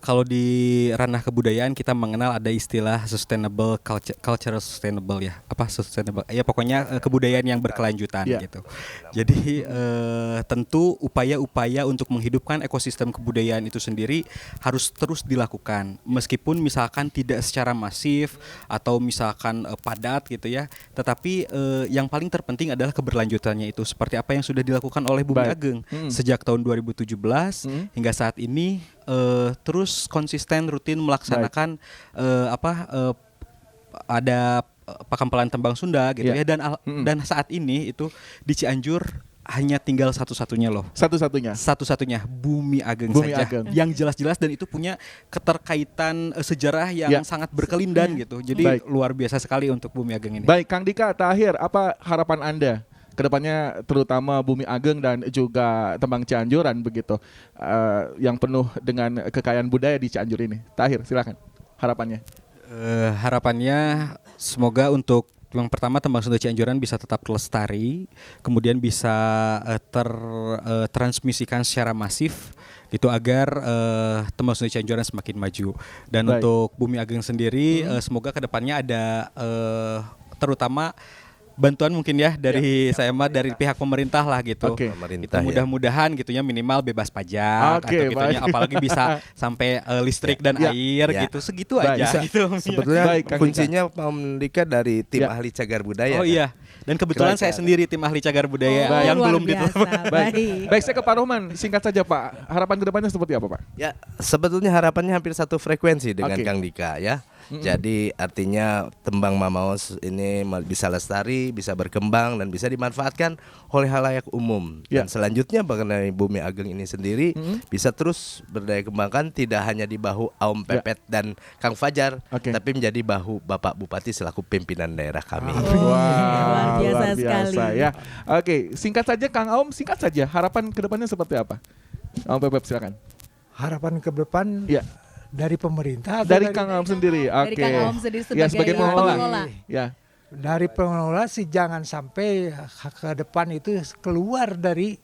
Kalau di ranah kebudayaan kita mengenal ada istilah sustainable cultural sustainable ya. Apa sustainable? Ya pokoknya kebudayaan yang berkelanjutan gitu. Jadi tentu upaya-upaya untuk menghidupkan ekosistem kebudayaan itu sendiri harus terus dilakukan. Meskipun misalkan tidak secara masif atau misalkan padat gitu ya. Tetapi yang paling terpenting adalah keberlanjutannya itu. Seperti apa yang sudah dilakukan oleh Bumi Ageng sejak tahun 2017 hingga saat ini. Terus konsisten rutin melaksanakan ada Pakampelan Tembang Sunda gitu ya dan saat ini itu di Cianjur hanya tinggal satu-satunya loh. Satu-satunya Bumi Ageng saja yang jelas-jelas dan itu punya keterkaitan sejarah yang sangat berkelindan gitu. Jadi luar biasa sekali untuk Bumi Ageng ini. Baik, Kang Dika, terakhir apa harapan Anda kedepannya terutama Bumi Ageng dan juga Tembang Cianjuran begitu yang penuh dengan kekayaan budaya di Cianjur ini. Terakhir silakan harapannya. Harapannya semoga untuk yang pertama Tembang Sunda Cianjuran bisa tetap lestari, kemudian bisa tertransmisikan secara masif itu agar Tembang Sunda Cianjuran semakin maju. Dan untuk Bumi Ageng sendiri semoga kedepannya ada terutama bantuan mungkin ya dari saya mah dari pihak pemerintah lah gitu. Pemerintah, itu mudah-mudahan gitunya minimal bebas pajak atau gitunya apalagi bisa sampai listrik dan air gitu segitu aja gitu. Sebetulnya kuncinya Pak Mendika dari tim ahli cagar budaya. Oh iya. Dan kebetulan saya sendiri tim ahli cagar budaya yang belum ditelepon. Baik, saya ke Pak Rohman, singkat saja Pak. Harapan kedepannya seperti apa Pak? Ya, sebetulnya harapannya hampir satu frekuensi dengan Kang Dika ya. Jadi artinya tembang Mamaos ini bisa lestari, bisa berkembang dan bisa dimanfaatkan oleh halayak umum. Dan selanjutnya mengenai Bumi Ageng ini sendiri bisa terus berdaya kembangkan tidak hanya di bahu Aum Pepet dan Kang Fajar, tapi menjadi bahu Bapak Bupati selaku pimpinan daerah kami. Luar biasa sekali. Ya. Oke, singkat saja Kang Aum, singkat saja harapan kedepannya seperti apa? Aum Pepet silakan. Harapan ke depan dari pemerintah atau dari Kang Aum sendiri. Dari Kang Aum sendiri sebagai pengelola. Ya. Dari pengelola sih jangan sampai ke depan itu keluar dari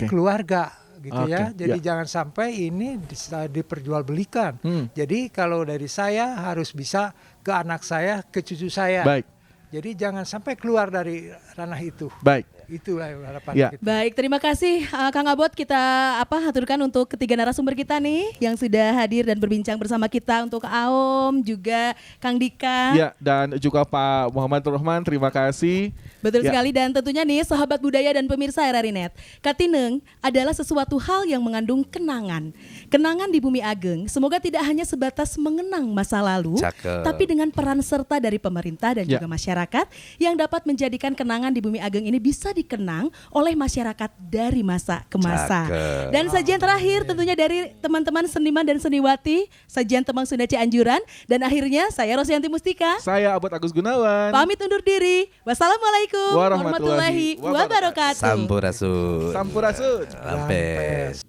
keluarga gitu ya. Jadi jangan sampai ini diperjualbelikan. Jadi kalau dari saya harus bisa ke anak saya, ke cucu saya. Baik. Jadi jangan sampai keluar dari ranah itu. Baik. Itulah harapan kita. Baik, terima kasih Kang Abot. Kita haturkan untuk ketiga narasumber kita nih yang sudah hadir dan berbincang bersama kita, untuk Aom juga Kang Dika. Ya, dan juga Pak Muhammad Rohman, terima kasih. Betul sekali, dan tentunya nih sahabat budaya dan pemirsa RRI Net, Katineng adalah sesuatu hal yang mengandung kenangan. Kenangan di Bumi Ageng semoga tidak hanya sebatas mengenang masa lalu, tapi dengan peran serta dari pemerintah dan juga masyarakat yang dapat menjadikan kenangan di Bumi Ageng ini bisa dikenang oleh masyarakat dari masa ke masa. Dan sajian terakhir tentunya dari teman-teman seniman dan seniwati, sajian Tembang Sunda Cianjuran, dan akhirnya saya Rosyanti Mustika. Saya Abot Agus Gunawan. Pamit undur diri. Wassalamualaikum warahmatullahi wabarakatuh. Sampurasun. Sampurasun. Lampes.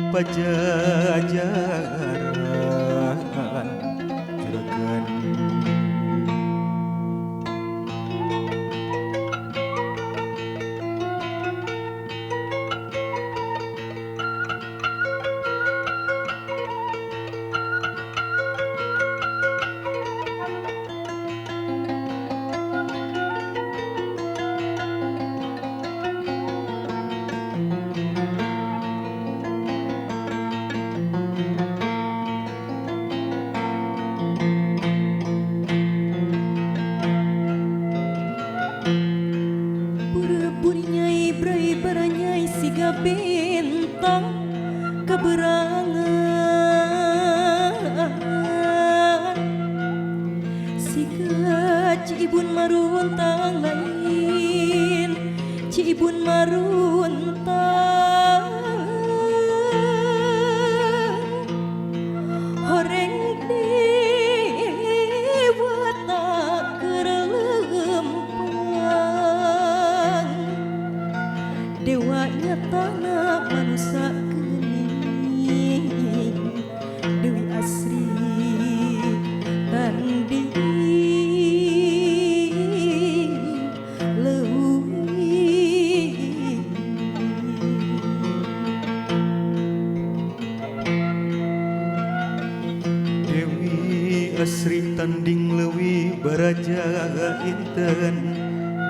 Pajajaran juragan Pura-purinyai brai baranyai siga bintang keberangan siga cibun maruntang lain Cibun maruntang horeng dewa tak kerlempang dewanya tanah manusia kening Dewi Asri tanding leuwih Dewi Asri tanding lewi baraja inten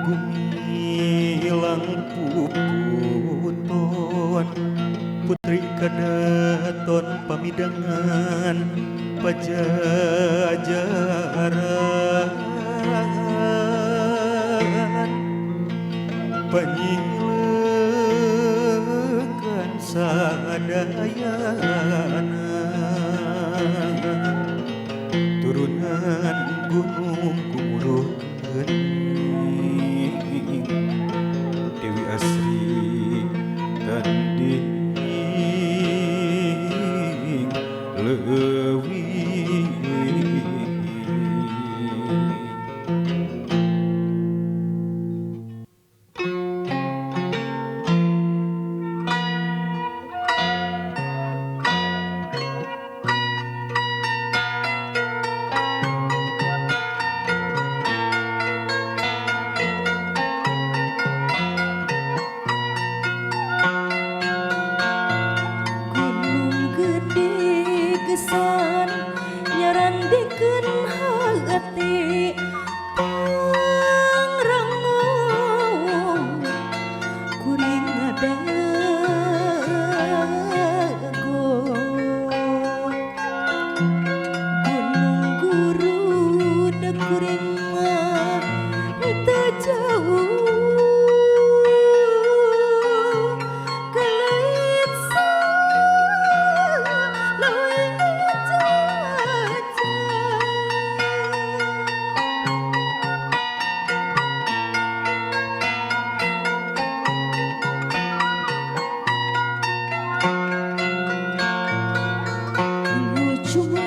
gumilang puputon putri kadaton pamidangan pajajaran panyilekan sadayana turunan gunung kumurun Dewi Asri tanding leuwih Gunung gede gesan nyarandikeun hati pangrango kuring ngadago Gunung Guru da kuring mah teu jauh kelait leuwih jajah Ujung